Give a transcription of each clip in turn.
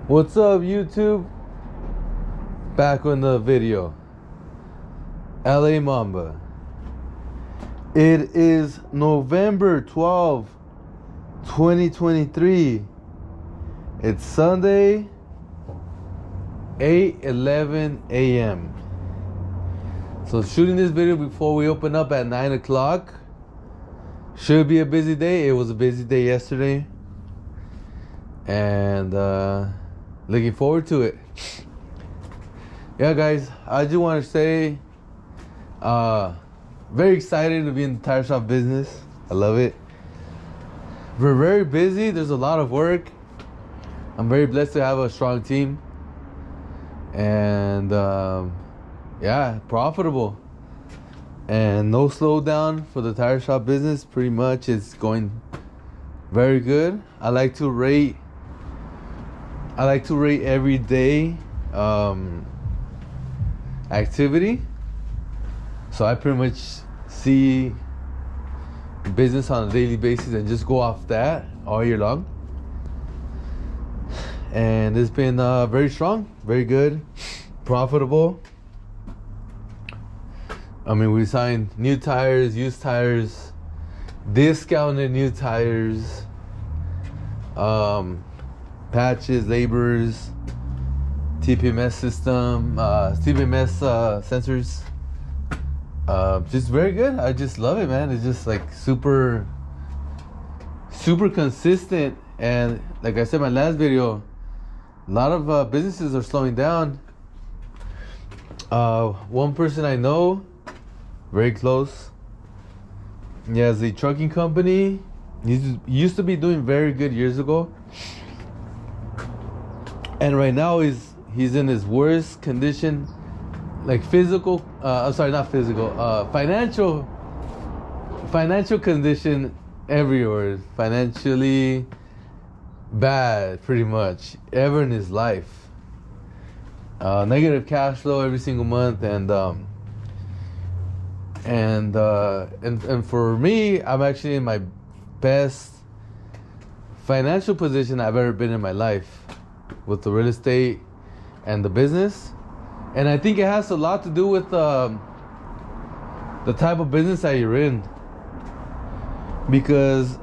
What's up, YouTube? Back on the video. LA Mamba. It is November 12th, 2023. It's Sunday, 8:11 a.m. So shooting this video before we open up at 9 o'clock. Should be a busy day. It was a busy day yesterday. And looking forward to it. Yeah, guys, I just want to say very excited to be in the tire shop business. I love it. We're very busy. There's a lot of work. I'm very blessed to have a strong team. And yeah, profitable. And no slowdown for the tire shop business. Pretty much it's going very good. I like to rate every day activity. So I pretty much see business on a daily basis and just go off that all year long. And it's been very strong, very good, profitable. I mean, we signed new tires, used tires, discounted new tires, patches, laborers, TPMS system, TPMS sensors. Just very good. I just love it, man. It's just like super consistent. And like I said in my last video, a lot of businesses are slowing down. One person I know, very close, he has a trucking company. He used to be doing very good years ago. And right now he's in his worst condition, like physical, not physical, financial condition everywhere. Financially bad, pretty much, ever in his life. Negative cash flow every single month, and for me, I'm actually in my best financial position I've ever been in my life with the real estate and the business. And I think it has a lot to do with the type of business that you're in, because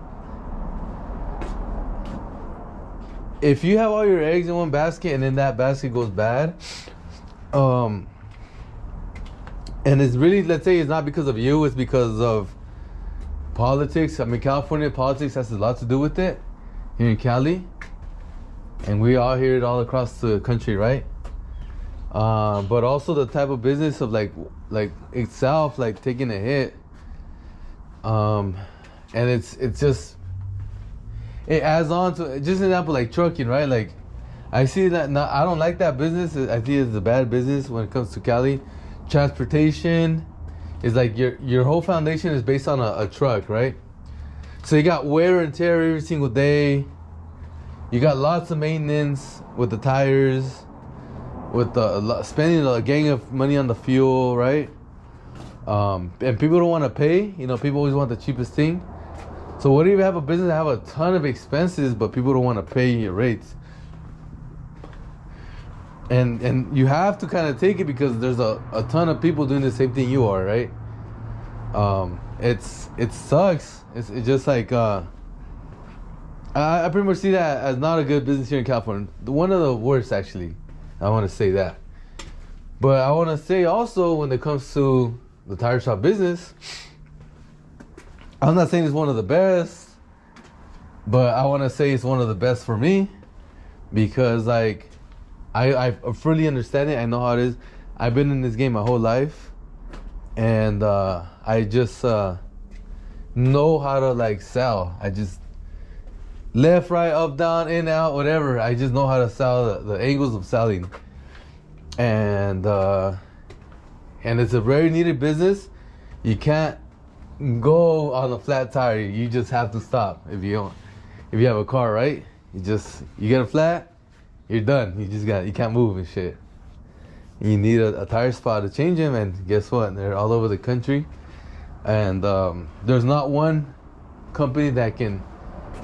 if you have all your eggs in one basket and then that basket goes bad, and it's really, let's say it's not because of you, it's because of politics. I mean, California politics has a lot to do with it here in Cali, and we all hear it all across the country, right? But also the type of business of like itself, like taking a hit, and it's just, it adds on to, just an example, like trucking, right? Like I see that now, I don't like that business. I think it's a bad business when it comes to Cali. Transportation is like your whole foundation is based on a truck, right? So you got wear and tear every single day. You got lots of maintenance with the tires, with the spending a gang of money on the fuel, right? And people don't want to pay. You know, people always want the cheapest thing. So what if you have a business that have a ton of expenses, but people don't want to pay your rates? And you have to kind of take it because there's a ton of people doing the same thing you are, right? It sucks. It's just like I pretty much see that as not a good business here in California. One of the worst, actually. I want to say that. But I want to say also, when it comes to the tire shop business, I'm not saying it's one of the best, but I want to say it's one of the best for me, because like I fully understand it. I know how it is. I've been in this game my whole life, and I just know how to like sell. I just left, right, up, down, in, out, whatever. I just know how to sell, the angles of selling, and it's a very needed business. You can't go on a flat tire. You just have to stop if you have a car, right? You get a flat, you're done. You can't move and shit. You need a tire spot to change them, and guess what? They're all over the country, and there's not one company that can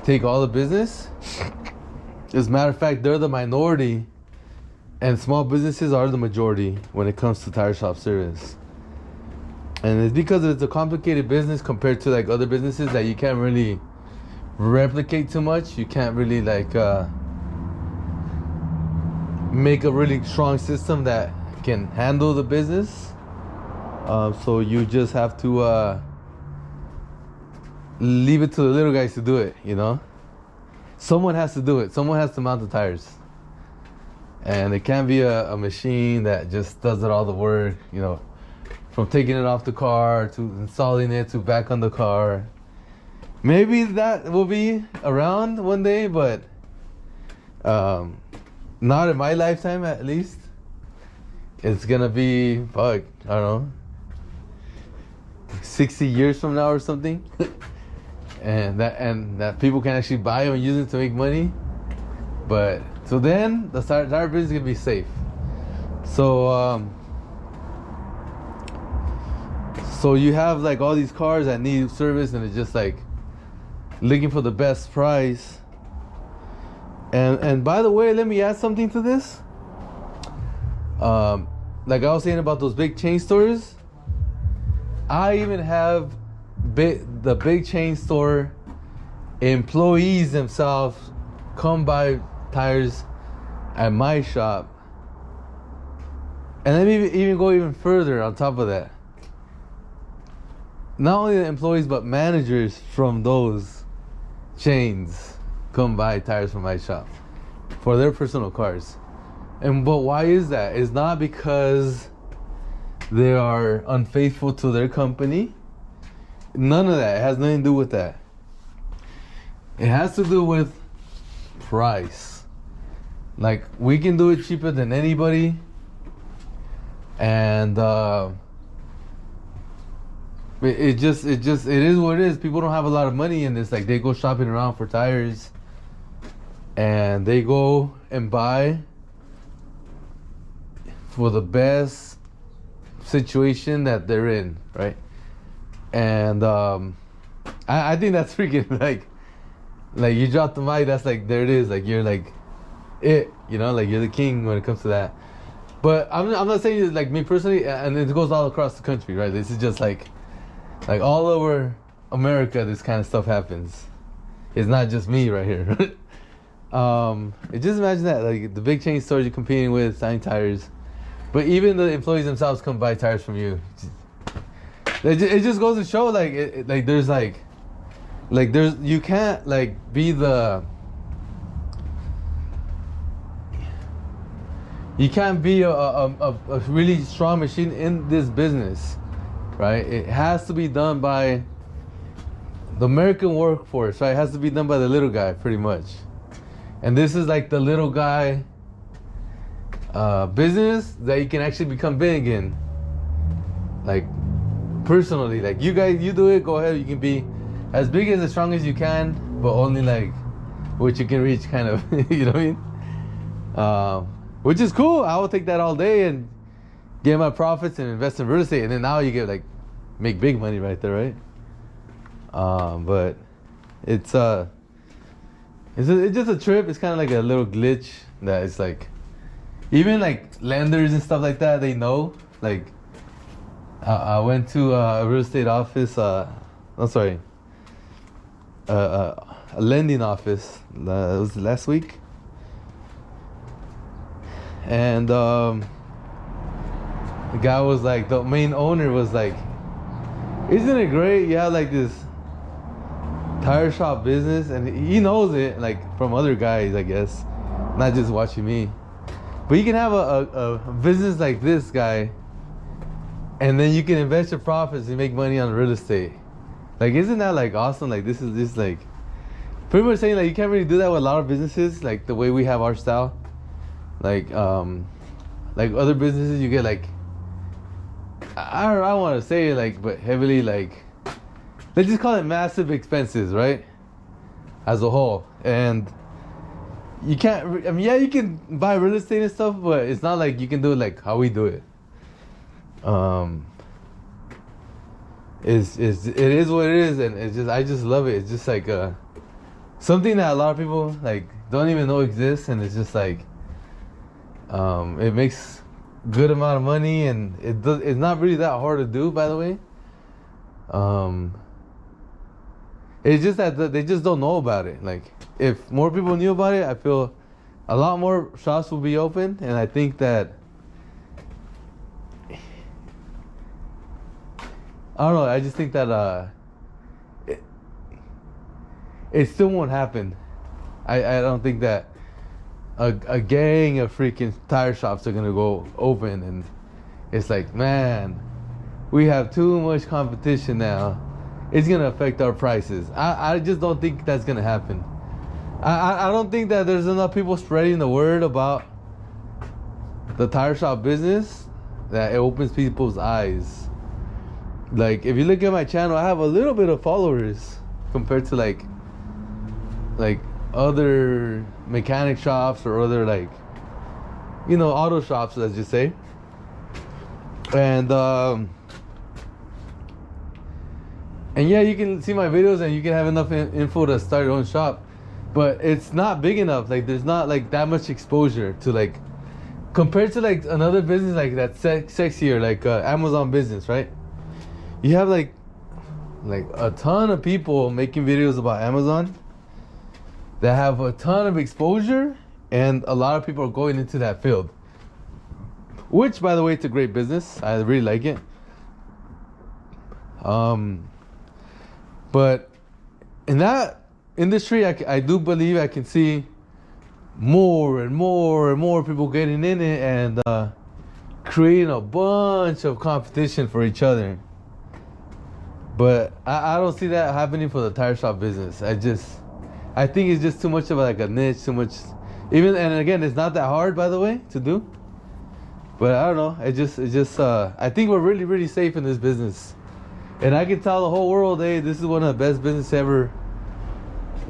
take all the business. As a matter of fact, they're the minority, and small businesses are the majority when it comes to tire shop service. And it's because it's a complicated business compared to like other businesses that you can't really replicate too much. You can't really like make a really strong system that can handle the business. So you just have to leave it to the little guys to do it, you know? Someone has to do it. Someone has to mount the tires. And it can't be a machine that just does it all the work, you know, from taking it off the car to installing it to back on the car. Maybe that will be around one day, but not in my lifetime at least. It's gonna be, fuck, I don't know, 60 years from now or something. and that people can actually buy them and use it to make money. But so then the tire business is gonna be safe. So you have like all these cars that need service, and it's just like looking for the best price. And by the way, let me add something to this. Like I was saying about those big chain stores, I even have the big chain store employees themselves come buy tires at my shop. And let me even go even further on top of that. Not only the employees, but managers from those chains come buy tires from my shop for their personal cars. But why is that? It's not because they are unfaithful to their company. None of that. It has nothing to do with that. It has to do with price. Like, we can do it cheaper than anybody. And it is what it is. People don't have a lot of money in this. Like, they go shopping around for tires, and they go and buy for the best situation that they're in, right? And I think that's freaking like you drop the mic, that's like, there it is. Like, you're like it, you know, like you're the king when it comes to that. But I'm not saying it's like me personally, and it goes all across the country, right? This is just like all over America, this kind of stuff happens. It's not just me right here. Just imagine that, like the big chain stores you're competing with, selling tires, but even the employees themselves come buy tires from you. It just goes to show, like, you can't like be you can't be a really strong machine in this business, right? It has to be done by the American workforce, right? It has to be done by the little guy, pretty much. And this is like the little guy business that you can actually become big in. Like, personally, like you guys, you do it, go ahead, you can be as big as strong as you can, but only like what you can reach, kind of. You know what I mean? Which is cool. I will take that all day and get my profits and invest in real estate, and then now you get like make big money right there, right? But it's just a trip. It's kind of like a little glitch that it's like, even like lenders and stuff like that, they know. Like, I went to a real estate office. A lending office. It was last week, and the guy was like, the main owner was like, "Isn't it great? You have like this tire shop business," and he knows it like from other guys, I guess, not just watching me. But you can have a business like this guy, and then you can invest your profits and make money on real estate. Like, isn't that like awesome? Like, this is just like pretty much saying like you can't really do that with a lot of businesses, like the way we have our style. Like other businesses, you get like, I don't want to say it like, but heavily like, let's just call it massive expenses, right? As a whole. And you can't, I mean, yeah, you can buy real estate and stuff, but it's not like you can do it like how we do it. It is what it is, and it's just, I just love it. It's just like something that a lot of people like don't even know exist, and it's just like it makes good amount of money, and it's not really that hard to do, by the way. It's just that they just don't know about it. Like, if more people knew about it, I feel a lot more shops will be open, and I think that, I don't know, I just think that it still won't happen. I don't think that a gang of freaking tire shops are gonna go open, and it's like, man, we have too much competition now. It's gonna affect our prices. I just don't think that's gonna happen. I don't think that there's enough people spreading the word about the tire shop business that it opens people's eyes. Like, if you look at my channel, I have a little bit of followers compared to like other mechanic shops or other, like, you know, auto shops, let's just say. And yeah, you can see my videos and you can have enough info to start your own shop, but it's not big enough. Like, there's not like that much exposure to, like, compared to like another business like that sexier, like Amazon business, right? You have like a ton of people making videos about Amazon that have a ton of exposure, and a lot of people are going into that field, which, by the way, it's a great business. I really like it. But in that industry, I do believe I can see more and more and more people getting in it and creating a bunch of competition for each other. But I don't see that happening for the tire shop business. I think it's just too much of like a niche, too much. And again, it's not that hard, by the way, to do. But I don't know. I think we're really, really safe in this business. And I can tell the whole world, hey, this is one of the best business ever.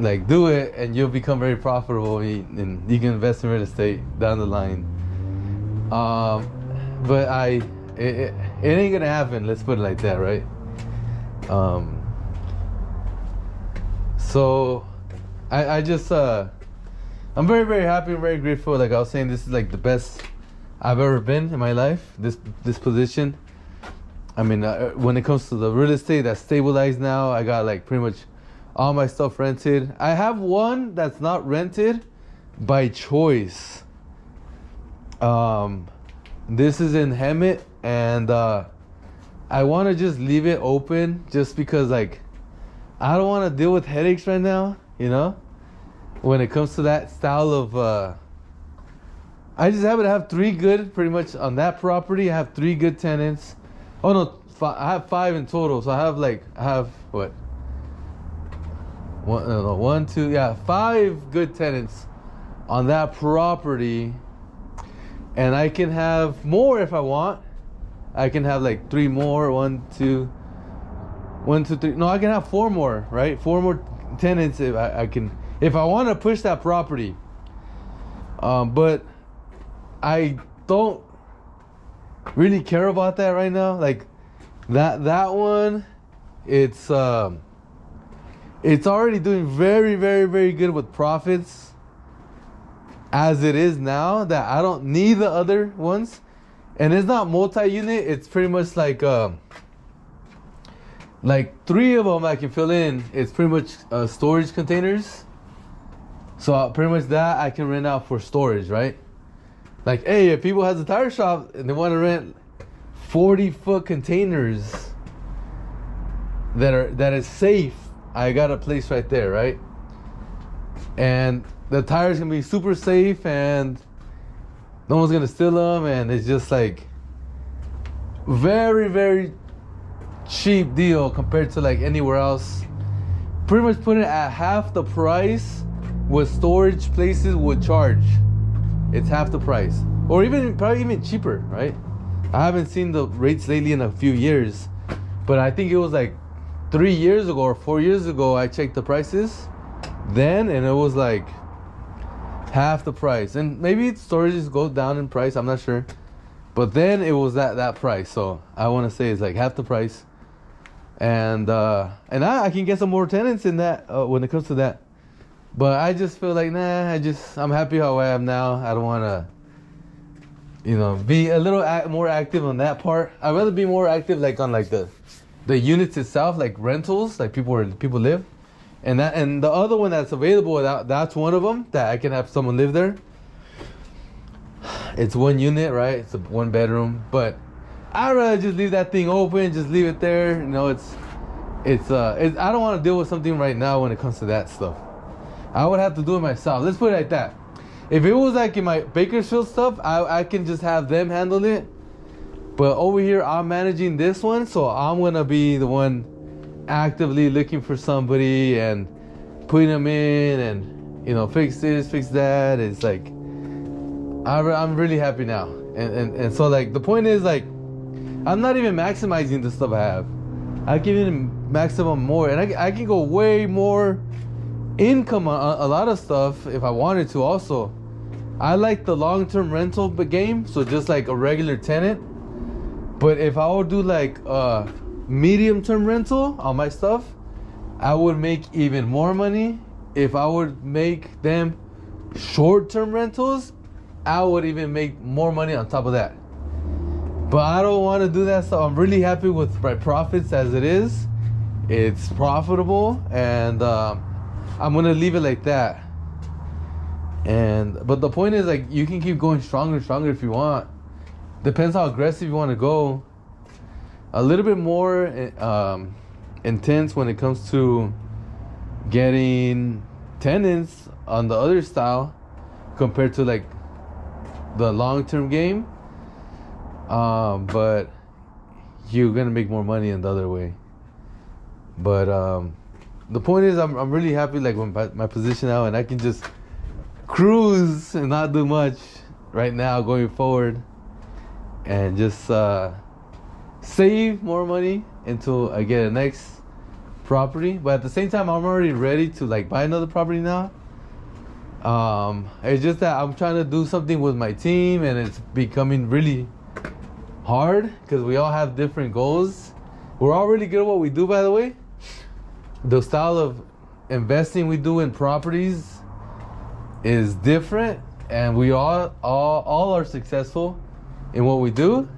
Like, do it, and you'll become very profitable, and you can invest in real estate down the line. But it ain't gonna happen. Let's put it like that, right? So I just I'm very, very happy and very grateful. Like I was saying, this is like the best I've ever been in my life. This position. I mean, when it comes to the real estate, that's stabilized now. I got like pretty much all my stuff rented. I have one that's not rented by choice. This is in Hemet, and I want to just leave it open just because, like, I don't want to deal with headaches right now, you know, when it comes to that style of I just happen to have pretty much on that property. I have 3 good tenants. Oh no, I have 5 in total. So I have what? 1, 2, yeah, 5 good tenants on that property, and I can have more if I want. I can have like 3 more. 1, 2, 3. No, I can have 4 more, right? 4 more tenants if if I want to push that property. But I don't really care about that right now. Like that one, it's already doing very, very, very good with profits as it is now, that I don't need the other ones. And it's not multi-unit. It's pretty much like 3 of them I can fill in. It's pretty much storage containers. So pretty much that I can rent out for storage, right? Like, hey, if people has a tire shop and they want to rent 40-foot containers that is safe, I got a place right there, right? And the tires can be super safe, and no one's gonna steal them, and it's just like very, very cheap deal compared to like anywhere else. Pretty much put it at half the price what storage places would charge. It's half the price, or probably even cheaper, right? I haven't seen the rates lately in a few years, but I think it was like 3 years ago or 4 years ago I checked the prices then, and it was like half the price. And maybe storages go down in price, I'm not sure, but then it was that price. So I want to say it's like half the price, and I can get some more tenants in that when it comes to that. But I just feel like, nah, I'm happy how I am now. I don't want to, be a little more active on that part. I'd rather be more active like on like the units itself, like rentals, like people live. And the other one that's available, that's one of them that I can have someone live there. It's one unit, right? It's a one bedroom, but I'd rather just leave that thing open, just leave it there. I don't want to deal with something right now when it comes to that stuff. I would have to do it myself. Let's put it like that. If it was like in my Bakersfield stuff, I can just have them handle it. But over here, I'm managing this one, so I'm gonna be the one actively looking for somebody and putting them in, and fix this, fix that. It's like I'm really happy now, and so like the point is like I'm not even maximizing the stuff I have. I can even maximum more, and I can go way more income on a lot of stuff if I wanted to. Also, I like the long-term rental game, so just like a regular tenant. But if I would do like a medium-term rental on my stuff, I would make even more money. If I would make them short-term rentals, I would even make more money on top of that. But I don't want to do that, so I'm really happy with my profits as it is. It's profitable, and I'm gonna leave it like that. But the point is, like, you can keep going stronger and stronger if you want. Depends how aggressive you want to go. A little bit more intense when it comes to getting tenants on the other style compared to like the long-term game. But you're gonna make more money in the other way. But the point is, I'm really happy like with my position now, and I can just cruise and not do much right now going forward, and just save more money until I get a next property. But at the same time, I'm already ready to like buy another property now. It's just that I'm trying to do something with my team, and it's becoming really hard because we all have different goals. We're all really good at what we do, by the way. The style of investing we do in properties is different, and we all are successful in what we do.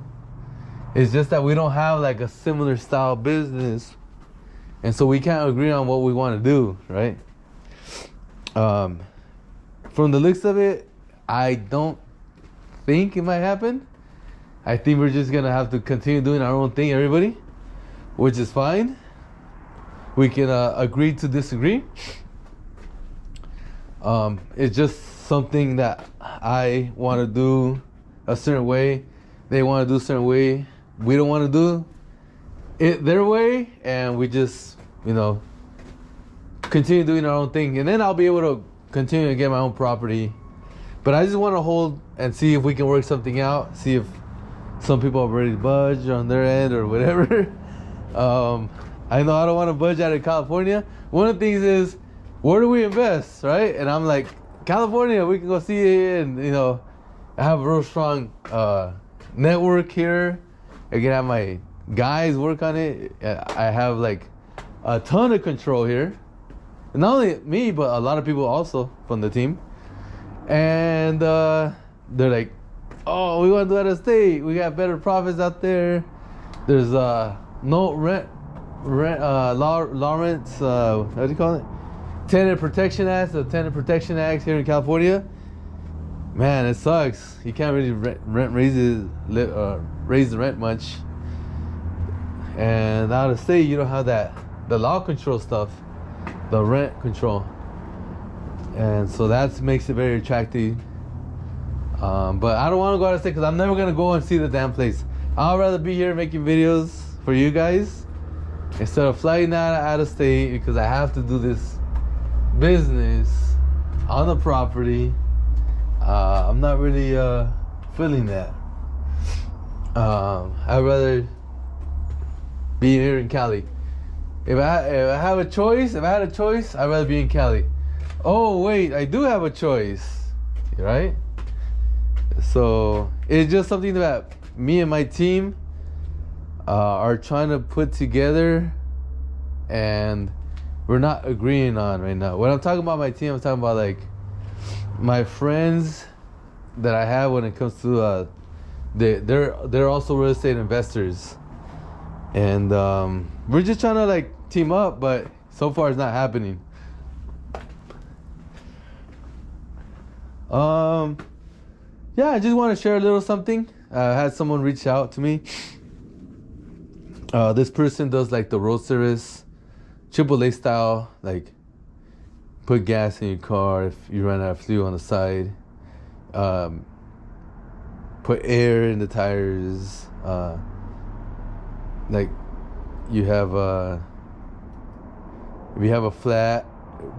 It's just that we don't have like a similar style business, and so we can't agree on what we want to do, right? From the looks of it, I don't think it might happen. I think we're just gonna have to continue doing our own thing, everybody, which is fine. We can agree to disagree. It's just something that I want to do a certain way. They want to do a certain way. We don't want to do it their way, and we just, continue doing our own thing. And then I'll be able to continue to get my own property. But I just want to hold and see if we can work something out. See if some people are ready to budge on their end or whatever. I know I don't want to budge out of California. One of the things is, where do we invest, right? And I'm like, California, we can go see it. And, I have a real strong network here. I can have my guys work on it. I have like a ton of control here. And not only me, but a lot of people also from the team. And they're like, oh, we want to do out of state. We got better profits out there. There's no Lawrence, what do you call it? Tenant Protection Act. The Tenant Protection Act here in California. Man, it sucks. You can't really raise the rent much. And out of state, you don't have the law control stuff, the rent control. And so that makes it very attractive. But I don't want to go out of state because I'm never going to go and see the damn place. I'd rather be here making videos for you guys instead of flying out of state, because I have to do this business on the property. I'm not really feeling that. I'd rather be here in Cali. If I had a choice, I'd rather be in Cali. Oh wait, I do have a choice, right? So it's just something that me and my team are trying to put together, and we're not agreeing on right now. When I'm talking about my team, I'm talking about like my friends that I have when it comes to they're also real estate investors, and we're just trying to like team up, but so far it's not happening. Yeah, I just want to share a little something. I had someone reach out to me. This person does like the road service, AAA style, like put gas in your car if you run out of fuel on the side. Put air in the tires. Like you have if you have a flat,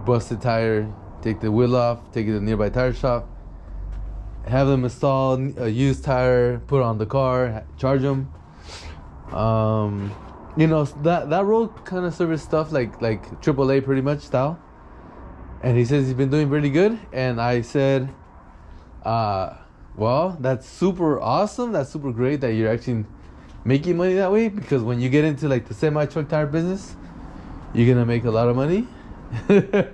busted tire, take the wheel off, take it to the nearby tire shop, have them install a used tire, put it on the car, charge them. You know, that road kind of service stuff, like AAA pretty much style. And he says he's been doing really good. And I said, well, that's super awesome. That's super great that you're actually making money that way, because when you get into like the semi-truck tire business, you're gonna make a lot of money because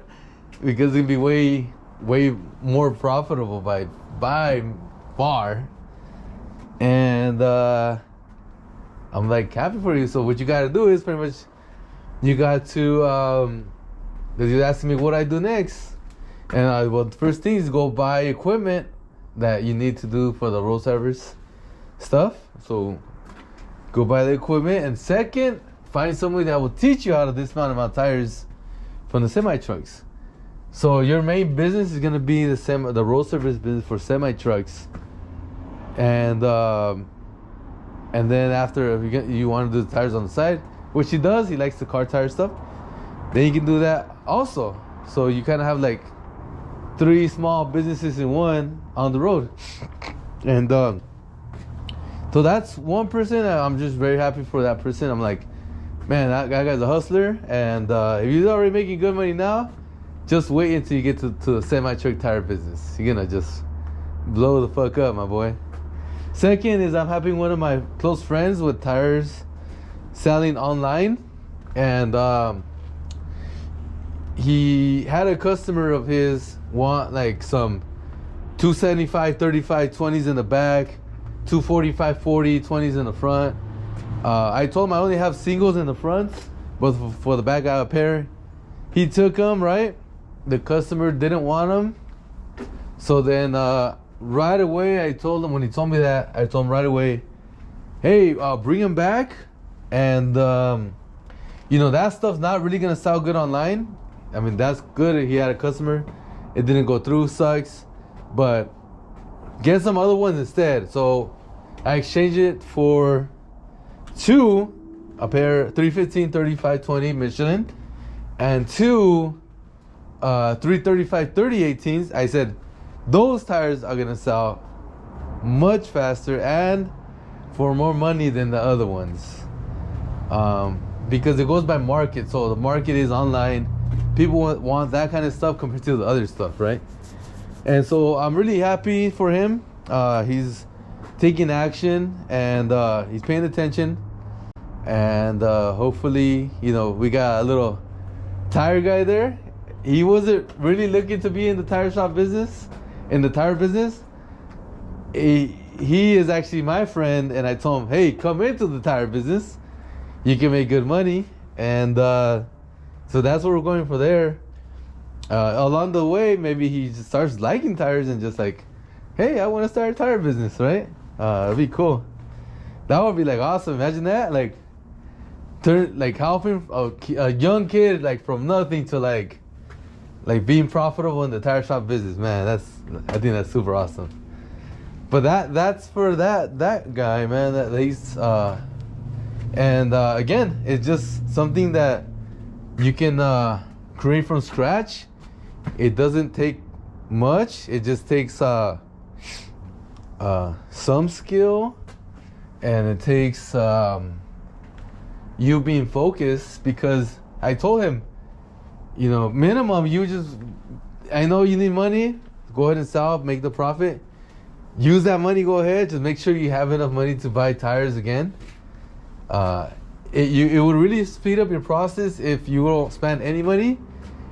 it's gonna be way more profitable by far. And I'm like happy for you. So what you gotta do is pretty much you got to because you're asking me what I do next, and well, the first thing is go buy equipment that you need to do for the road service stuff. So go buy the equipment, and second, find somebody that will teach you how to dismount and mount tires from the semi trucks. So your main business is gonna be the road service business for semi trucks, and then after you want to do the tires on the side, which he does, he likes the car tire stuff. Then you can do that also. So you kind of have like 3 small businesses in one on the road. And so that's one person. I'm just very happy for that person. I'm like, man, that guy's a hustler. And if he's already making good money now, just wait until you get to the semi-truck tire business. You're gonna just blow the fuck up, my boy. Second is I'm helping one of my close friends with tires selling online. And he had a customer of his want like some 275 35 20s in the back, 245 40 20s in the front. I told him I only have singles in the front, but for the back I have a pair. He took them, right? The customer didn't want them, so then right away I told him, when he told me that, I told him right away, hey, bring them back. And you know, that stuff's not really gonna sell good online. I mean, that's good. He had a customer, it didn't go through, sucks, but get some other ones instead. So I exchanged it for 2, a pair 315 35 20 Michelin, and 2 335 30 18s. I said those tires are gonna sell much faster and for more money than the other ones, because it goes by market. So the market is online. People want that kind of stuff compared to the other stuff, right? And so I'm really happy for him. He's taking action, and he's paying attention. And hopefully, you know, we got a little tire guy there. He wasn't really looking to be in the tire shop business, in the tire business. He is actually my friend, and I told him, hey, come into the tire business. You can make good money. And so that's what we're going for there. Along the way, maybe he just starts liking tires and just like, hey, I want to start a tire business, right? That'd be cool. That would be like awesome. Imagine that, like helping a young kid like from nothing to like being profitable in the tire shop business. Man, I think that's super awesome. But that's for that guy, man. That he's again, it's just something that you can create from scratch. It doesn't take much. It just takes some skill, and it takes you being focused. Because I told him, you know, minimum, I know you need money. Go ahead and sell, make the profit. Use that money, go ahead. Just make sure you have enough money to buy tires again. it would really speed up your process if you don't spend any money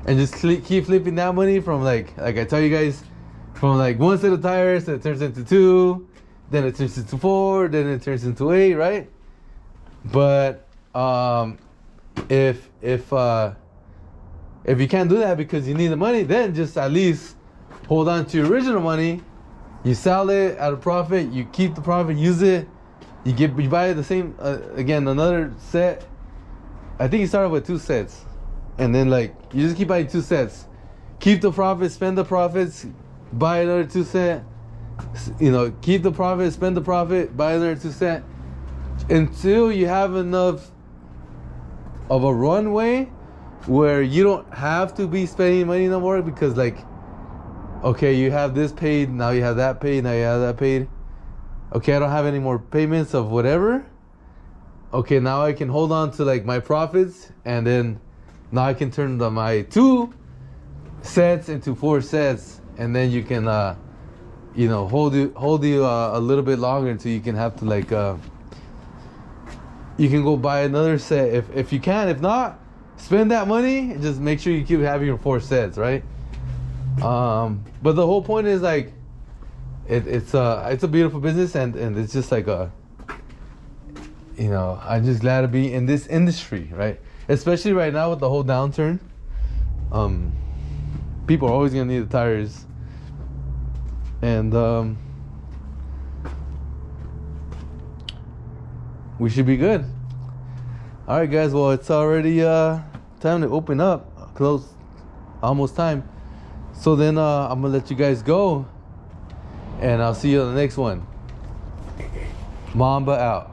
and just keep flipping that money from like I tell you guys, from like one set of tires that turns into two, then it turns into four, then it turns into eight, right? But if you can't do that because you need the money, then just at least hold on to your original money. You sell it at a profit. You keep the profit. Use it. You buy the same again, another set. I think you started with 2 sets, and then like you just keep buying 2 sets. Keep the profit. Spend the profits. Buy another 2 set. You know, keep the profit. Spend the profit. Buy another 2 set. Until you have enough of a runway where you don't have to be spending money no more, because like, okay, you have this paid, now you have that paid, now you have that paid. Okay, I don't have any more payments of whatever. Okay, now I can hold on to like my profits, and then now I can turn my 2 sets into 4 sets, and then you can you know, hold you a little bit longer until you can have to like you can go buy another set if you can. If not, spend that money and just make sure you keep having your 4 sets, right? But the whole point is like it's a beautiful business, and it's just like you know, I'm just glad to be in this industry, right? Especially right now with the whole downturn. People are always gonna need the tires, and we should be good. All right, guys. Well, it's already time to open up. Close, almost time. So then I'm gonna let you guys go, and I'll see you on the next one. Mamba out.